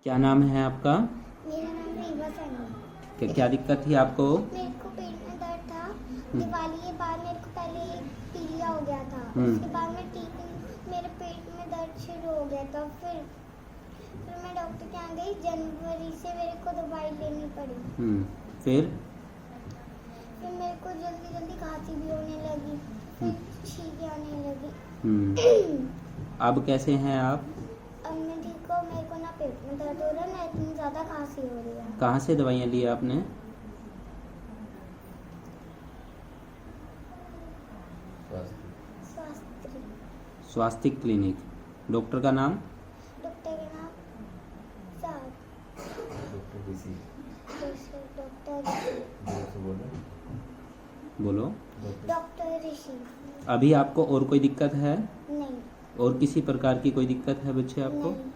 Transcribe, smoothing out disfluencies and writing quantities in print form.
क्या नाम है आपका? मेरा नाम रीवा सैनी है। क्या दिक्कत थी आपको? मेरे को पेट में दर्द था। दिवाली के बाद मेरे को पहले पीलिया हो गया था। उसके बाद में मेरे पेट में दर्द शुरू हो गया था। फिर मैं डॉक्टर के यहाँ गई। जनवरी से मेरे को दवाई लेनी पड़ी। फिर मेरे को जल्दी जल्दी खांसी भी होने लगी। फिर छींकें आने लगी। अब कैसे हैं आप? अब मैं ठीक हूँ। मेरे को ना पेट में दर्द हो रहा है ना इतनी ज़्यादा खांसी हो रही है। कहाँ से दवाइयाँ ली आपने? स्वास्थ्य क्लिनिक। डॉक्टर का नाम? डॉक्टर का नाम बोलो। डॉक्टर ऋषि। अभी आपको और कोई दिक्कत है? नहीं। और किसी प्रकार की कोई दिक्कत है बच्चे आपको? नहीं।